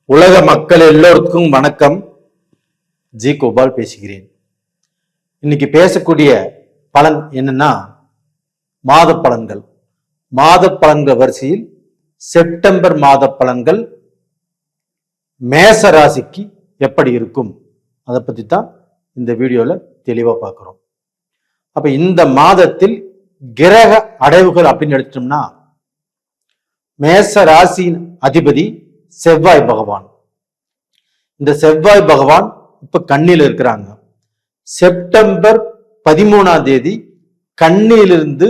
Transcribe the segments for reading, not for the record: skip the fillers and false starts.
உலக மக்கள் எல்லோருக்கும் வணக்கம். ஜி கோபால் பேசுகிறேன். இன்னைக்கு பேசக்கூடிய பலன் என்னன்னா மாத பலன்கள். மாத பலன்கள் வரிசையில் செப்டம்பர் மாத பலன்கள் மேச ராசிக்கு எப்படி இருக்கும் அதை பத்தி தான் இந்த வீடியோல தெளிவா பார்க்கிறோம். அப்ப இந்த மாதத்தில் கிரக அடைவுகள் அப்படின்னு எடுத்தோம்னா மேச ராசியின் அதிபதி செவ்வாய் பகவான். இந்த செவ்வாய் பகவான் இப்ப கண்ணில் இருக்கிறாங்க. செப்டம்பர் 13 கண்ணிலிருந்து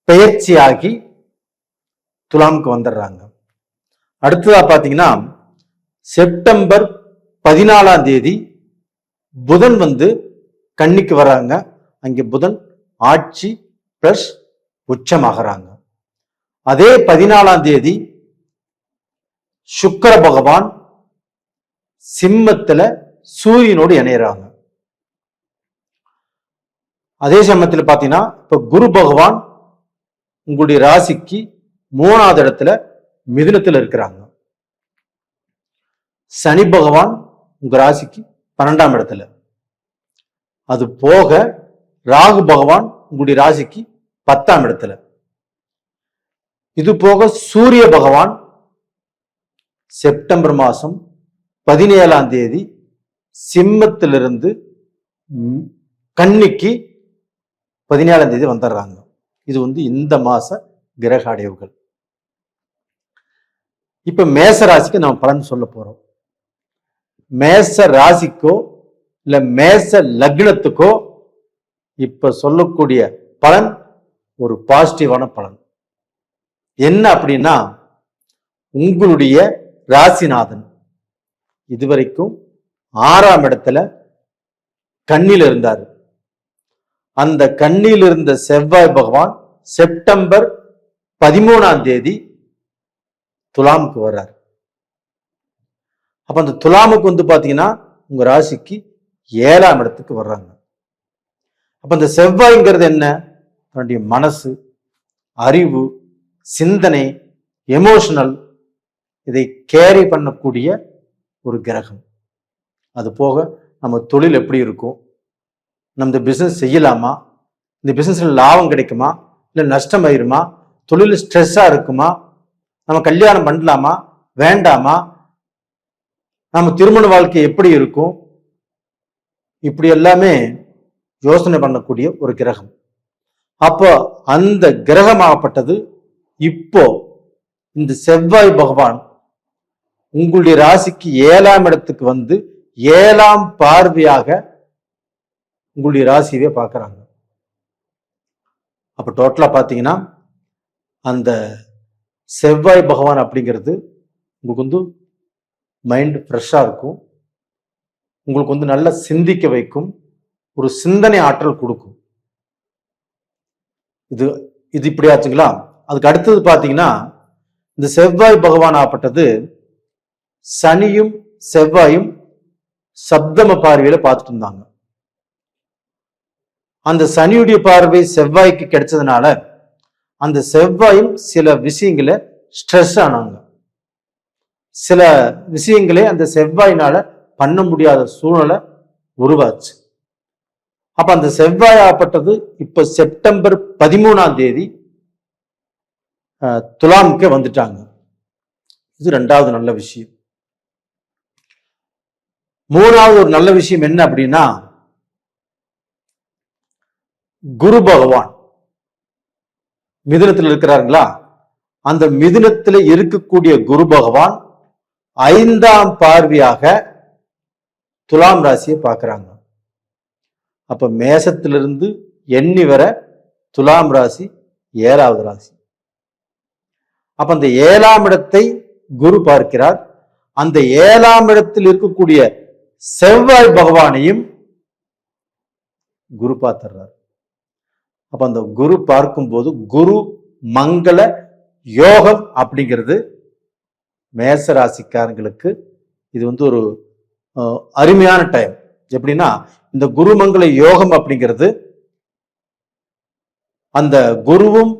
பெயர்ச்சியாகி துலாமுக்கு வந்துடுறாங்க. அடுத்ததா பாத்தீங்கன்னா செப்டம்பர் 14 புதன் கன்னிக்கு வர்றாங்க. அங்கே புதன் ஆட்சி பிளஸ் உச்சமாகறாங்க. அதே 14 சுக்கிர பகவான் சிம்மத்துல சூரியனோடு இணையறாங்க. அதே சமயத்துல பாத்தீங்கன்னா இப்ப குரு பகவான் உங்களுடைய ராசிக்கு 3வது இடத்துல மிதுனத்துல இருக்கிறாங்க. சனி பகவான் உங்க ராசிக்கு 12ஆம் இடத்துல. அது போக ராகு பகவான் உங்களுடைய ராசிக்கு 10ஆம் இடத்துல. இது போக சூரிய பகவான் செப்டம்பர் மாசம் 17 சிம்மத்திலிருந்து கன்னிக்கு 17 வந்துடுறாங்க. இது இந்த மாச கிரக அடைவுகள். இப்ப மேச ராசிக்கு நம்ம பலன் சொல்ல போறோம். மேச ராசிக்கோ இல்ல மேச லக்னத்துக்கோ இப்ப சொல்லக்கூடிய பலன் ஒரு பாசிட்டிவான பலன். என்ன அப்படின்னா உங்களுடைய ராசிநாதன் இதுவரைக்கும் 6ஆம் இடத்துல கண்ணில் இருந்தார். அந்த கண்ணில் இருந்த செவ்வாய் பகவான் செப்டம்பர் 13 துலாமுக்கு வர்றார். அப்ப அந்த துலாமுக்கு பாத்தீங்கன்னா உங்க ராசிக்கு 7ஆம் இடத்துக்கு வர்றாங்க. அப்ப அந்த செவ்வாய்ங்கிறது என்ன? தன்னுடைய மனசு, அறிவு, சிந்தனை, எமோஷனல் இதை கேரி பண்ணக்கூடிய ஒரு கிரகம். அது போக நம்ம தொழில் எப்படி இருக்கும், நம்ம பிசினஸ் செய்யலாமா, இந்த பிசினஸ்ல லாபம் கிடைக்குமா இல்ல நஷ்டம் ஆயிருமா, தொழில் ஸ்ட்ரெஸ்ஸா இருக்குமா, நம்ம கல்யாணம் பண்ணலாமா வேண்டாமா, நம்ம திருமண வாழ்க்கை எப்படி இருக்கும், இப்படி எல்லாமே யோசனை பண்ணக்கூடிய ஒரு கிரகம். அப்போ அந்த கிரகமாகப்பட்டது இப்போ இந்த செவ்வாய் பகவான் உங்களுடைய ராசிக்கு 7ஆம் இடத்துக்கு 7ஆம் பார்வையாக உங்களுடைய ராசியவே பார்க்கறாங்க. அப்ப டோட்டலா பாத்தீங்கன்னா அந்த செவ்வாய் பகவான் அப்படிங்கிறது உங்களுக்கு மைண்ட் ஃப்ரெஷ்ஷா இருக்கும். உங்களுக்கு நல்லா சிந்திக்க வைக்கும். ஒரு சிந்தனை ஆற்றல் கொடுக்கும். இது இப்படி ஆச்சுங்களா. அதுக்கு அடுத்தது பாத்தீங்கன்னா இந்த செவ்வாய் பகவான் ஆப்பட்டது சனியும் செவ்வாயும் சப்தம பார்வையில பார்த்துட்டு இருந்தாங்க. அந்த சனியுடைய பார்வை செவ்வாய்க்கு கிடைச்சதுனால அந்த செவ்வாயும் சில விஷயங்களை ஸ்ட்ரெஸ் ஆனாங்க. சில விஷயங்களே அந்த செவ்வாயினால பண்ண முடியாத சூழ்நிலை உருவாச்சு. அப்ப அந்த செவ்வாய் ஆப்பட்டது இப்ப செப்டம்பர் 13 துலாமுக்கே வந்துட்டாங்க. இது 2வது நல்ல விஷயம். 3வது ஒரு நல்ல விஷயம் என்ன அப்படின்னா குரு பகவான் மிதுனத்தில் இருக்கிறார்களா, அந்த மிதுனத்தில் இருக்கக்கூடிய குரு பகவான் 5ஆம் பார்வையாக துலாம் ராசியை பார்க்கிறாங்க. அப்ப மேசத்திலிருந்து எண்ணி வர துலாம் ராசி 7வது ராசி. அப்ப அந்த 7ஆம் இடத்தை குரு பார்க்கிறார். அந்த 7ஆம் இடத்தில் இருக்கக்கூடிய செவ்வாய் பகவானையும் குரு பார்த்துறார். அப்ப அந்த குரு பார்க்கும்போது குரு மங்கள யோகம் அப்படிங்கிறது மேச ராசிக்காரங்களுக்கு இது ஒரு அருமையான டைம். எப்படின்னா இந்த குருமங்கள யோகம் அப்படிங்கிறது அந்த குருவும்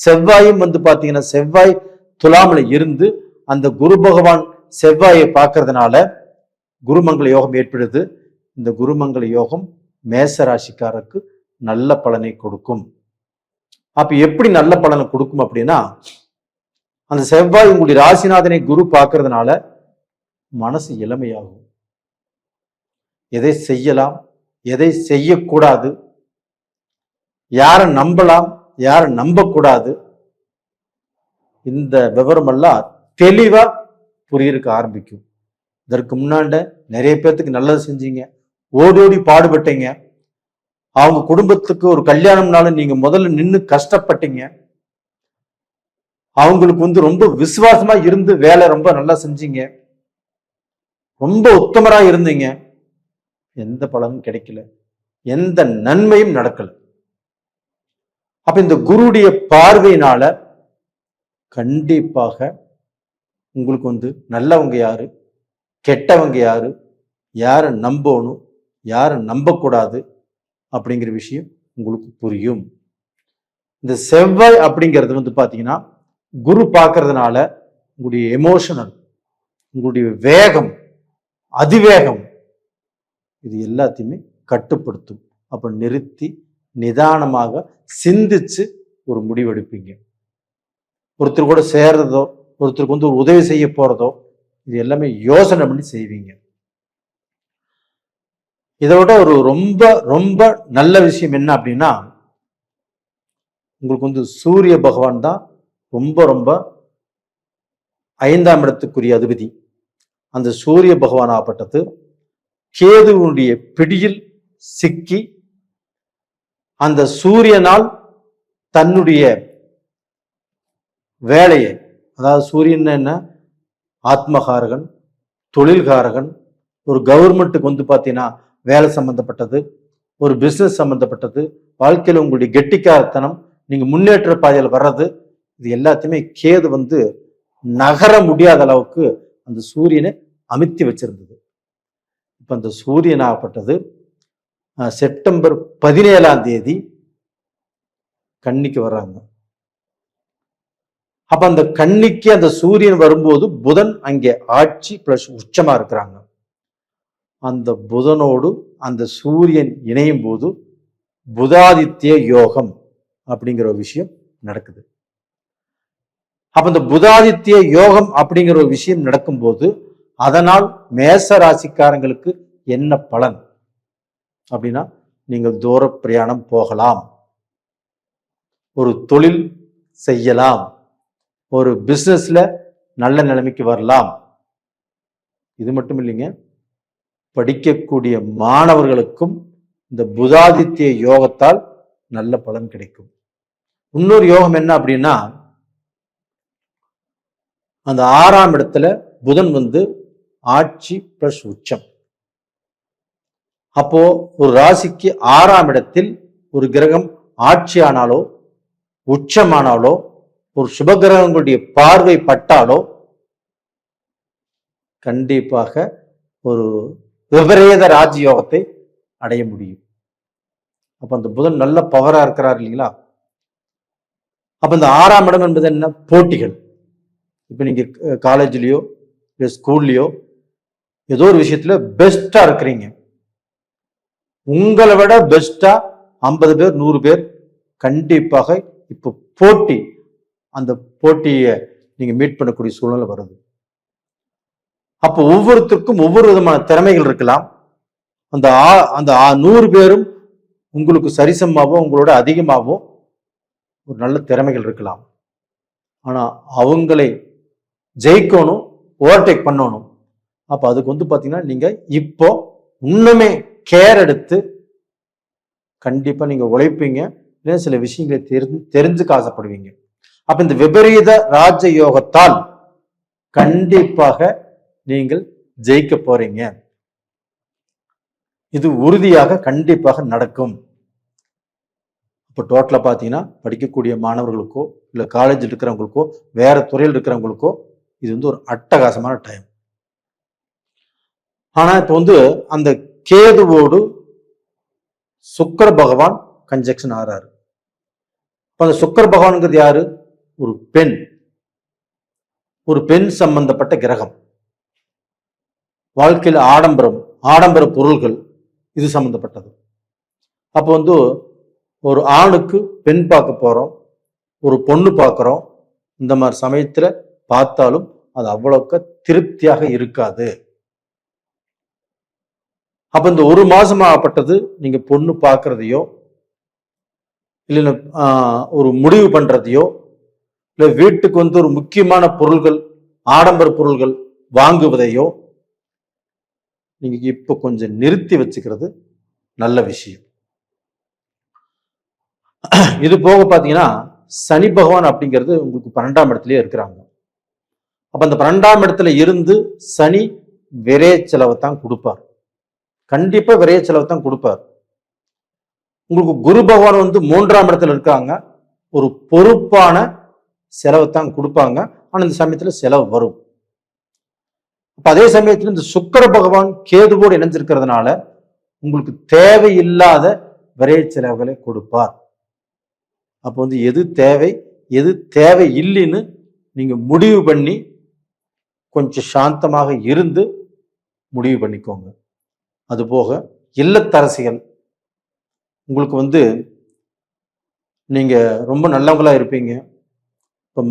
செவ்வாயும் பாத்தீங்கன்னா செவ்வாய் துலாமில் இருந்து அந்த குரு பகவான் செவ்வாயை பார்க்கறதுனால குருமங்கள யோகம் ஏற்படுது. இந்த குருமங்கள யோகம் மேச ராசிக்காரருக்கு நல்ல பலனை கொடுக்கும். அப்ப எப்படி நல்ல பலனை கொடுக்கும் அப்படின்னா, அந்த செவ்வாய் உங்களுடைய ராசிநாதனை குரு பார்க்கறதுனால மனசு இளமையாகும். எதை செய்யலாம், எதை செய்யக்கூடாது, யாரை நம்பலாம், யாரை நம்பக்கூடாது, இந்த விவரம் எல்லாம் தெளிவா புரியிருக்க ஆரம்பிக்கும். இதற்கு முன்னாண்ட நிறைய பேர்த்துக்கு நல்லது செஞ்சீங்க, ஓடோடி பாடுபட்டீங்க, அவங்க குடும்பத்துக்கு ஒரு கல்யாணம்னாலும் நீங்க முதல்ல நின்று கஷ்டப்பட்டீங்க, அவங்களுக்கு ரொம்ப விசுவாசமா இருந்து வேலை ரொம்ப நல்லா செஞ்சீங்க, ரொம்ப உத்தமரா இருந்தீங்க, எந்த பலனும் கிடைக்கல, எந்த நன்மையும் நடக்கல. அப்ப இந்த குருடைய பார்வையினால கண்டிப்பாக உங்களுக்கு நல்லவங்க யாரு, கெட்டவங்க யாரு, யாரை நம்பணும், யாரை நம்பக்கூடாது அப்படிங்கிற விஷயம் உங்களுக்கு புரியும். இந்த செவ்வாய் அப்படிங்கிறது பாத்தீங்கன்னா குரு பார்க்கறதுனால உங்களுடைய எமோஷனல், உங்களுடைய வேகம், அதிவேகம், இது எல்லாத்தையுமே கட்டுப்படுத்தும். அப்ப நிறுத்தி நிதானமாக சிந்திச்சு ஒரு முடிவெடுப்பீங்க. ஒருத்தர் கூட சேர்றதோ, ஒருத்தருக்கு ஒரு உதவி செய்ய போறதோ, இது எல்லாமே யோசனை பண்ணி செய்வீங்க. இதோட ஒரு ரொம்ப ரொம்ப நல்ல விஷயம் என்ன அப்படின்னா, உங்களுக்கு சூரிய பகவான் தான் ரொம்ப ரொம்ப 5ஆம் இடத்துக்குரிய அதிபதி. அந்த சூரிய பகவான் ஆப்பட்டது கேதுவுடைய பிடியில் சிக்கி அந்த சூரியனால் தன்னுடைய வேலையை, அதாவது சூரியன் என்ன, ஆத்மகாரகன், தொழில்காரகன், ஒரு கவர்மெண்ட்டுக்கு பாத்தீங்கன்னா வேலை சம்பந்தப்பட்டது, ஒரு பிசினஸ் சம்பந்தப்பட்டது, வாழ்க்கையில் உங்களுடைய கெட்டிக்காரத்தனம், நீங்க முன்னேற்ற பாதையில் வர்றது, இது எல்லாத்தையுமே கேது நகர முடியாத அளவுக்கு அந்த சூரியனை அமுத்தி வச்சிருந்தது. இப்ப அந்த சூரியன் ஆகப்பட்டது செப்டம்பர் 17ஆம் தேதி கன்னிக்கு வர்றாங்க. அப்ப அந்த கன்னிக்கு அந்த சூரியன் வரும்போது புதன் அங்கே ஆட்சி பிளஸ் உச்சமா இருக்கிறாங்க. அந்த புதனோடு அந்த சூரியன் இணையும் போது புதாதித்ய யோகம் அப்படிங்கிற ஒரு விஷயம் நடக்குது. அப்ப இந்த புதாதித்ய யோகம் அப்படிங்கிற ஒரு விஷயம் நடக்கும்போது அதனால் மேச ராசிக்காரங்களுக்கு என்ன பலன் அப்படின்னா, நீங்கள் தூர பிரயாணம் போகலாம், ஒரு தொழில் செய்யலாம், ஒரு பிசினஸ்ல நல்ல நிலைமைக்கு வரலாம். இது மட்டும் இல்லைங்க, படிக்கக்கூடிய மாணவர்களுக்கும் இந்த புதாதித்ய யோகத்தால் நல்ல பலன் கிடைக்கும். இன்னொரு யோகம் என்ன அப்படின்னா, அந்த 6ஆம் இடத்துல புதன் ஆட்சி பிளஸ் உச்சம். அப்போ ஒரு ராசிக்கு 6ஆம் இடத்தில் ஒரு கிரகம் ஆட்சி ஆனாலோ உச்சமானாலோ ஒரு சுபகிரகங்களுடைய பார்வை பட்டாலோ கண்டிப்பாக ஒரு விபரீத ராஜயோகத்தை அடைய முடியும். அப்ப அந்த புதன் நல்ல பவரா இருக்கிறார் இல்லைங்களா. அப்ப இந்த 6ஆம் இடம் என்பது என்ன, போட்டிகள். இப்ப நீங்க காலேஜ்லயோ இல்ல ஸ்கூல்லயோ ஏதோ ஒரு விஷயத்துல பெஸ்டா இருக்கிறீங்க, உங்களை விட பெஸ்டா 50 பேர் 100 பேர் கண்டிப்பாக இப்ப போட்டி, அந்த போட்டியை நீங்க மீட் பண்ணக்கூடிய சூழ்நிலை வருது. அப்போ ஒவ்வொருத்தருக்கும் ஒவ்வொரு விதமான திறமைகள் இருக்கலாம். அந்த 100 பேரும் உங்களுக்கு சரிசமாவோ உங்களோட அதிகமாவோ ஒரு நல்ல திறமைகள் இருக்கலாம். ஆனா அவங்களை ஜெயிக்கணும், ஓவர்டேக் பண்ணணும். அப்ப அதுக்கு பாத்தீங்கன்னா நீங்க இப்போ இன்னுமே கேர் எடுத்து கண்டிப்பா நீங்க உழைப்பீங்க, இல்லை சில விஷயங்களை தெரிஞ்சுக்க ஆசைப்படுவீங்க. அப்ப இந்த விபரீத ராஜ யோகத்தால் கண்டிப்பாக நீங்கள் ஜெயிக்க போறீங்க. இது உறுதியாக கண்டிப்பாக நடக்கும். இப்போ டோட்டலா பாத்தீங்கன்னா படிக்கக்கூடிய மாணவர்களுக்கோ இல்ல காலேஜில் இருக்கிறவங்களுக்கோ வேற துறையில் இருக்கிறவங்களுக்கோ இது ஒரு அட்டகாசமான டைம். ஆனா இப்போ அந்த கேதுவோடு சுக்கிர பகவான் கன்ஜெக்ஷன் ஆறாரு. அந்த சுக்கிர பகவான்ங்கிறது யாரு, ஒரு பெண், ஒரு பெண் சம்பந்தப்பட்ட கிரகம். வாழ்க்கையில் ஆடம்பர பொருள்கள் இது சம்பந்தப்பட்டது. அப்போ வந்து ஒரு ஆணுக்கு பெண் பார்க்க போறோம், ஒரு பொண்ணு பார்க்குறோம், இந்த மாதிரி சமயத்துல பார்த்தாலும் அது அவ்வளோக்க திருப்தியாக இருக்காது. அப்ப இந்த ஒரு மாசமாகப்பட்டது நீங்க பொண்ணு பார்க்கறதையோ இல்ல ஒரு முடிவு பண்றதையோ இல்ல வீட்டுக்கு வந்து ஒரு முக்கியமான பொருள்கள் ஆடம்பர பொருள்கள் வாங்குவதையோ நீங்க இப்ப கொஞ்சம் நிறுத்தி வச்சுக்கிறது நல்ல விஷயம். இது போக பாத்தீங்கன்னா சனி பகவான் அப்படிங்கிறது உங்களுக்கு 12ஆம் இடத்துலயே இருக்கிறாங்க. அப்ப அந்த 12ஆம் இடத்துல இருந்து சனி விரைய செலவை தான் கொடுப்பார். கண்டிப்பா விரைய செலவை தான் கொடுப்பார். உங்களுக்கு குரு பகவான் வந்து 3ஆம் இடத்துல இருக்காங்க. ஒரு பொறுப்பான செலவை தான் கொடுப்பாங்க. ஆனா இந்த சமயத்துல செலவு வரும். அப்ப அதே சமயத்துல இந்த சுக்கிர பகவான் கேதுவோடு இணைஞ்சிருக்கிறதுனால உங்களுக்கு தேவையில்லாத விரைய செலவுகளை கொடுப்பார். அப்போ வந்து எது தேவை எது தேவை இல்லைன்னு நீங்க முடிவு பண்ணி கொஞ்சம் சாந்தமாக இருந்து முடிவு பண்ணிக்கோங்க. அதுபோக இல்லத்தரசிகள் உங்களுக்கு வந்து நீங்க ரொம்ப நல்லவங்களா இருப்பீங்க. இப்போ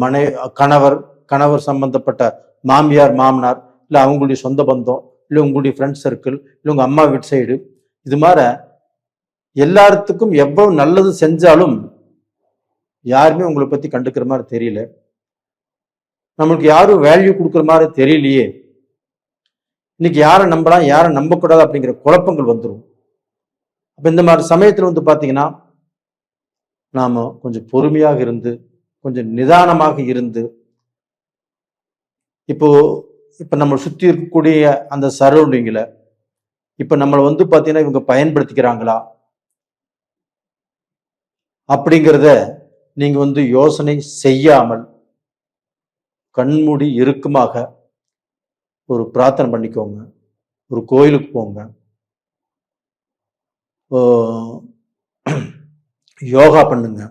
கணவர் சம்பந்தப்பட்ட மாமியார் மாமனார் இல்லை அவங்களுடைய சொந்த பந்தம் இல்லை உங்களுடைய ஃப்ரெண்ட் சர்க்கிள் இல்லை உங்க அம்மா வீட்டு சைடு இது மாதிரி எல்லாத்துக்கும் எவ்வளவு நல்லது செஞ்சாலும் யாருமே உங்களை பத்தி கண்டுக்கிற மாதிரி தெரியல. நம்மளுக்கு யாரும் வேல்யூ கொடுக்குற மாதிரி தெரியலையே, இன்னைக்கு யாரை நம்பலாம் யாரை நம்பக்கூடாது அப்படிங்கிற குழப்பங்கள் வந்துடும். அப்ப இந்த மாதிரி சமயத்துல வந்து பாத்தீங்கன்னா நாம கொஞ்சம் பொறுமையாக இருந்து கொஞ்சம் நிதானமாக இருந்து இப்ப நம்ம சுத்தி இருக்கக்கூடிய அந்த சரௌண்டிங்ல இப்ப நம்மளை வந்து பாத்தீங்கன்னா இவங்க பயன்படுத்திக்கிறாங்களா அப்படிங்கிறத நீங்க வந்து யோசனை செய்யாமல் கண்மூடி இறுக்கமாக ஒரு பிரார்த்தனை பண்ணிக்கோங்க, ஒரு கோயிலுக்கு போங்க, யோகா பண்ணுங்க.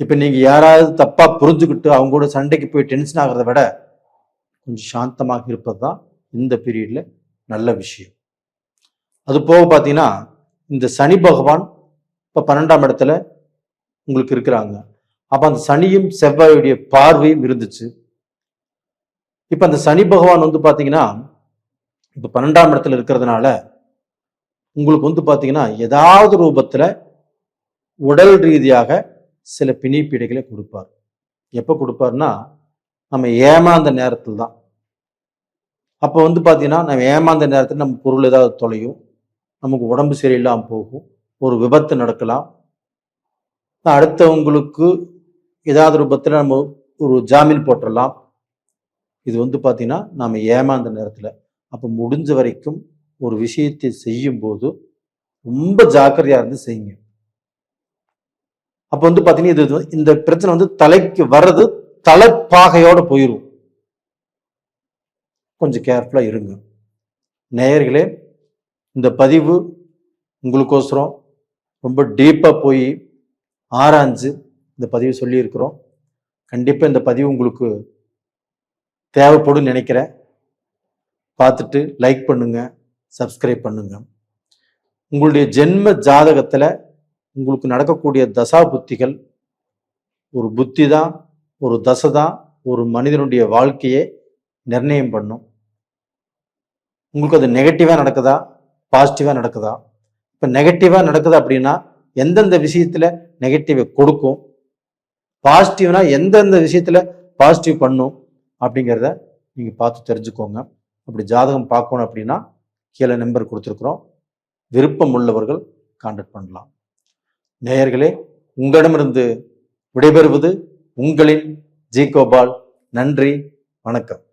இப்ப நீங்க யாராவது தப்பா புரிஞ்சுக்கிட்டு அவங்க கூட சண்டைக்கு போய் டென்ஷன் ஆகிறத விட கொஞ்சம் சாந்தமாக இருப்பது தான் இந்த பீரியட்ல நல்ல விஷயம். அது போக பார்த்தீங்கன்னா இந்த சனி பகவான் இப்ப 12ஆம் இடத்துல உங்களுக்கு இருக்கிறாங்க. அப்ப அந்த சனியும் செவ்வாயுடைய பார்வையும் இருந்துச்சு. இப்ப அந்த சனி பகவான் வந்து பாத்தீங்கன்னா இப்ப 12ஆம் இடத்துல இருக்கிறதுனால உங்களுக்கு வந்து பாத்தீங்கன்னா ஏதாவது ரூபத்துல உடல் ரீதியாக சில பிணிப்பீடைகளை கொடுப்பார். எப்ப கொடுப்பார்னா நம்ம ஏமாந்த நேரத்தில் தான். அப்போ வந்து பாத்தீங்கன்னா நம்ம ஏமாந்த நேரத்தில் நம்ம பொருள் ஏதாவது தொலையும், நமக்கு உடம்பு சரியில்லாம போகும், ஒரு விபத்து நடக்கலாம், அடுத்தவங்களுக்கு ஏதாவது ரூபத்தில் நம்ம ஒரு ஜாமீன் போட்டுடலாம். இது வந்து பாத்தீங்கன்னா நாம ஏமாந்த நேரத்துல. அப்ப முடிஞ்ச வரைக்கும் ஒரு விஷயத்தை செய்யும் போது ரொம்ப ஜாக்கிரதையா இருந்து செய்யுங்க. அப்ப வந்து பாத்தீங்கன்னா இந்த பிரச்சனை வந்து தலைக்கு வர்றது தலைப்பாகையோட போயிடும். கொஞ்சம் கேர்ஃபுல்லா இருங்க நேயர்களே. இந்த பதிவு உங்களுக்கோசரம் ரொம்ப டீப்பா போய் ஆராய்ஞ்சு இந்த பதிவு சொல்லி இருக்கிறோம். கண்டிப்பா இந்த பதிவு உங்களுக்கு தேவைப்படும் நினைக்கிறேன். பார்த்துட்டு லைக் பண்ணுங்க, சப்ஸ்கிரைப் பண்ணுங்க. உங்களுடைய ஜென்ம ஜாதகத்துல உங்களுக்கு நடக்கக்கூடிய தசா புத்திகள் ஒரு புத்தி தான், ஒரு தசை தான் ஒரு மனிதனுடைய வாழ்க்கையை நிர்ணயம் பண்ணும். உங்களுக்கு அது நெகட்டிவா நடக்குதா பாசிட்டிவா நடக்குதா? இப்ப நெகட்டிவா நடக்குது அப்படின்னா எந்தெந்த விஷயத்துல நெகட்டிவ் கொடுக்கும், பாசிட்டிவ்னா எந்தெந்த விஷயத்துல பாசிட்டிவ் பண்ணும் அப்படிங்கிறத நீங்க பார்த்து தெரிஞ்சுக்கோங்க. அப்படி ஜாதகம் பார்க்கணும் அப்படின்னா கீழே நம்பர் கொடுத்துருக்குறோம், விருப்பம் உள்ளவர்கள் கான்டாக்ட் பண்ணலாம். நேயர்களே, உங்களிடமிருந்து விடைபெறுவது உங்களின் ஜி கோபால். நன்றி, வணக்கம்.